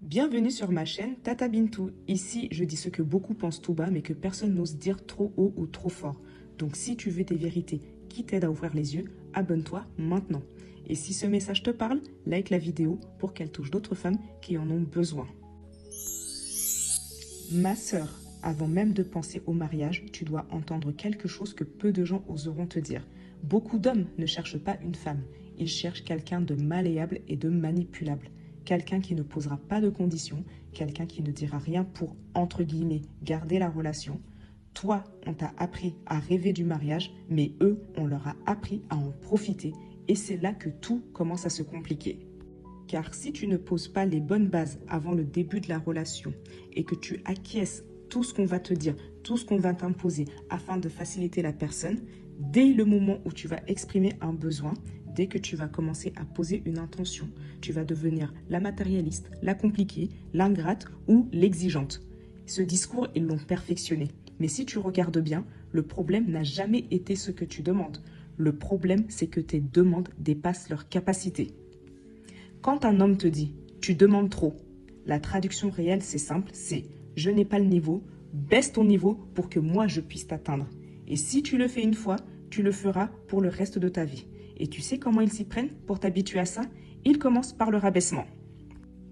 Bienvenue sur ma chaîne Tata Bintou. Ici, je dis ce que beaucoup pensent tout bas, mais que personne n'ose dire trop haut ou trop fort. Donc si tu veux des vérités qui t'aident à ouvrir les yeux, abonne-toi maintenant. Et si ce message te parle, like la vidéo pour qu'elle touche d'autres femmes qui en ont besoin. Ma sœur, avant même de penser au mariage, tu dois entendre quelque chose que peu de gens oseront te dire. Beaucoup d'hommes ne cherchent pas une femme, ils cherchent quelqu'un de malléable et de manipulable. Quelqu'un qui ne posera pas de conditions, quelqu'un qui ne dira rien pour, entre guillemets, garder la relation. Toi, on t'a appris à rêver du mariage, mais eux, on leur a appris à en profiter. Et c'est là que tout commence à se compliquer. Car si tu ne poses pas les bonnes bases avant le début de la relation et que tu acquiesces tout ce qu'on va te dire, tout ce qu'on va t'imposer afin de faciliter la personne, dès le moment où tu vas exprimer un besoin, dès que tu vas commencer à poser une intention, tu vas devenir la matérialiste, la compliquée, l'ingrate ou l'exigeante. Ce discours, ils l'ont perfectionné. Mais si tu regardes bien, le problème n'a jamais été ce que tu demandes. Le problème, c'est que tes demandes dépassent leurs capacités. Quand un homme te dit « tu demandes trop », la traduction réelle, c'est simple, c'est « je n'ai pas le niveau, baisse ton niveau pour que moi je puisse t'atteindre ». Et si tu le fais une fois, tu le feras pour le reste de ta vie. Et tu sais comment ils s'y prennent pour t'habituer à ça? Ils commencent par le rabaissement.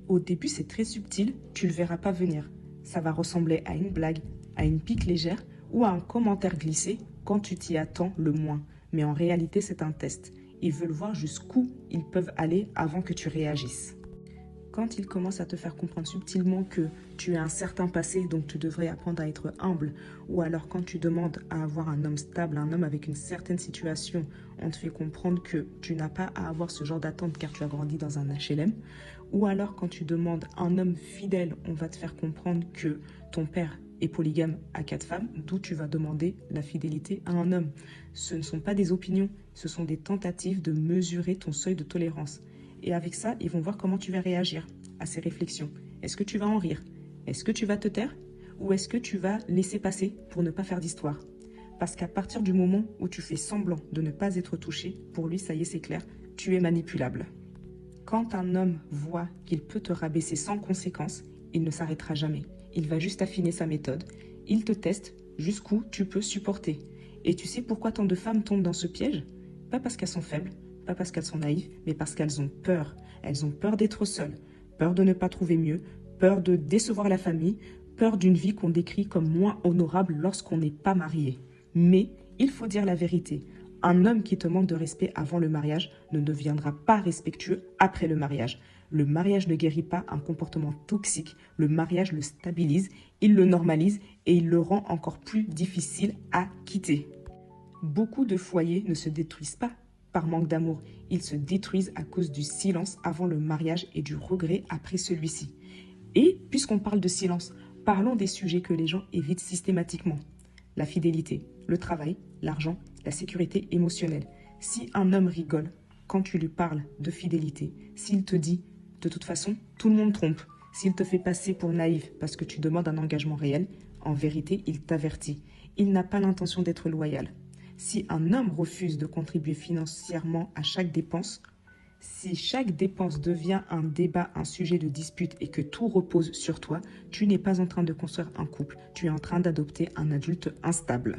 Au début, c'est très subtil, tu ne le verras pas venir. Ça va ressembler à une blague, à une pique légère ou à un commentaire glissé quand tu t'y attends le moins. Mais en réalité, c'est un test. Ils veulent voir jusqu'où ils peuvent aller avant que tu réagisses. Quand ils commencent à te faire comprendre subtilement que tu as un certain passé, donc tu devrais apprendre à être humble, ou alors quand tu demandes à avoir un homme stable, un homme avec une certaine situation, on te fait comprendre que tu n'as pas à avoir ce genre d'attente car tu as grandi dans un HLM, ou alors quand tu demandes un homme fidèle, on va te faire comprendre que ton père est polygame à 4 femmes, d'où tu vas demander la fidélité à un homme. Ce ne sont pas des opinions, ce sont des tentatives de mesurer ton seuil de tolérance. Et avec ça, ils vont voir comment tu vas réagir à ces réflexions. Est-ce que tu vas en rire? Est-ce que tu vas te taire? Ou est-ce que tu vas laisser passer pour ne pas faire d'histoire? Parce qu'à partir du moment où tu fais semblant de ne pas être touché, pour lui, ça y est, c'est clair, tu es manipulable. Quand un homme voit qu'il peut te rabaisser sans conséquence, il ne s'arrêtera jamais. Il va juste affiner sa méthode. Il te teste jusqu'où tu peux supporter. Et tu sais pourquoi tant de femmes tombent dans ce piège? Pas parce qu'elles sont faibles, pas parce qu'elles sont naïves, mais parce qu'elles ont peur. Elles ont peur d'être seules, peur de ne pas trouver mieux, peur de décevoir la famille, peur d'une vie qu'on décrit comme moins honorable lorsqu'on n'est pas marié. Mais il faut dire la vérité. Un homme qui te manque de respect avant le mariage ne deviendra pas respectueux après le mariage. Le mariage ne guérit pas un comportement toxique. Le mariage le stabilise, il le normalise et il le rend encore plus difficile à quitter. Beaucoup de foyers ne se détruisent pas par manque d'amour. Ils se détruisent à cause du silence avant le mariage et du regret après celui-ci. Et puisqu'on parle de silence, parlons des sujets que les gens évitent systématiquement. La fidélité, le travail, l'argent, la sécurité émotionnelle. Si un homme rigole quand tu lui parles de fidélité, s'il te dit « de toute façon, tout le monde trompe », s'il te fait passer pour naïf parce que tu demandes un engagement réel, en vérité, il t'avertit. Il n'a pas l'intention d'être loyal. Si un homme refuse de contribuer financièrement à chaque dépense, si chaque dépense devient un débat, un sujet de dispute et que tout repose sur toi, tu n'es pas en train de construire un couple, tu es en train d'adopter un adulte instable.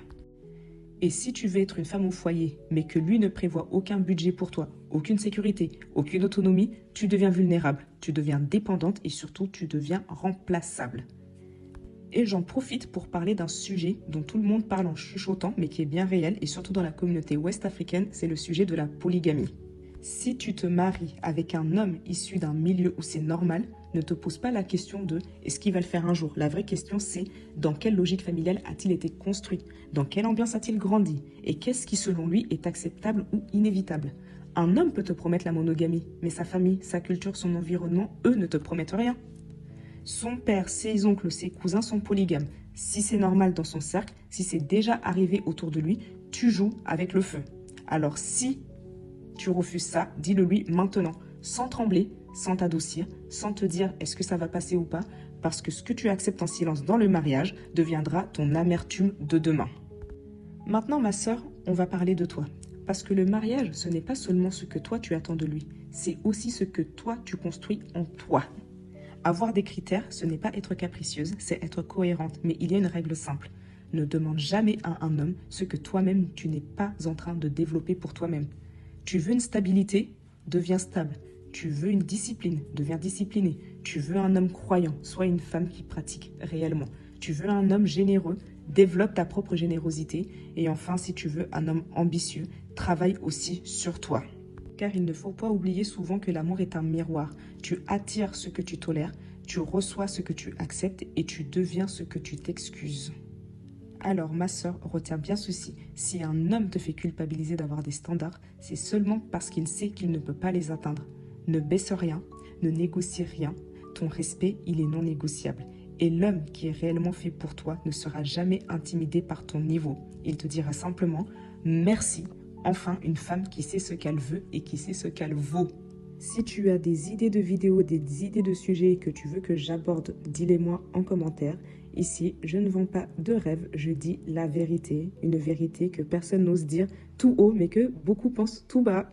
Et si tu veux être une femme au foyer, mais que lui ne prévoit aucun budget pour toi, aucune sécurité, aucune autonomie, tu deviens vulnérable, tu deviens dépendante et surtout tu deviens remplaçable. Et j'en profite pour parler d'un sujet dont tout le monde parle en chuchotant, mais qui est bien réel, et surtout dans la communauté ouest-africaine, c'est le sujet de la polygamie. Si tu te maries avec un homme issu d'un milieu où c'est normal, ne te pose pas la question de « est-ce qu'il va le faire un jour ?» La vraie question c'est « dans quelle logique familiale a-t-il été construit? Dans quelle ambiance a-t-il grandi? Et qu'est-ce qui selon lui est acceptable ou inévitable ?» Un homme peut te promettre la monogamie, mais sa famille, sa culture, son environnement, eux ne te promettent rien. Son père, ses oncles, ses cousins sont polygames. Si c'est normal dans son cercle, si c'est déjà arrivé autour de lui, tu joues avec le feu. Alors si tu refuses ça, dis-le lui maintenant, sans trembler, sans t'adoucir, sans te dire est-ce que ça va passer ou pas, parce que ce que tu acceptes en silence dans le mariage deviendra ton amertume de demain. Maintenant ma sœur, on va parler de toi. Parce que le mariage, ce n'est pas seulement ce que toi tu attends de lui, c'est aussi ce que toi tu construis en toi. Avoir des critères, ce n'est pas être capricieuse, c'est être cohérente. Mais il y a une règle simple. Ne demande jamais à un homme ce que toi-même tu n'es pas en train de développer pour toi-même. Tu veux une stabilité? Deviens stable. Tu veux une discipline? Deviens discipliné. Tu veux un homme croyant? Sois une femme qui pratique réellement. Tu veux un homme généreux? Développe ta propre générosité. Et enfin, si tu veux un homme ambitieux, travaille aussi sur toi. Car il ne faut pas oublier souvent que l'amour est un miroir. Tu attires ce que tu tolères, tu reçois ce que tu acceptes et tu deviens ce que tu t'excuses. Alors ma sœur, retiens bien ceci, si un homme te fait culpabiliser d'avoir des standards, c'est seulement parce qu'il sait qu'il ne peut pas les atteindre. Ne baisse rien, ne négocie rien, ton respect, il est non négociable. Et l'homme qui est réellement fait pour toi ne sera jamais intimidé par ton niveau. Il te dira simplement « merci ». Enfin, une femme qui sait ce qu'elle veut et qui sait ce qu'elle vaut. Si tu as des idées de vidéos, des idées de sujets que tu veux que j'aborde, dis-les-moi en commentaire. Ici, je ne vends pas de rêve, je dis la vérité. Une vérité que personne n'ose dire tout haut, mais que beaucoup pensent tout bas.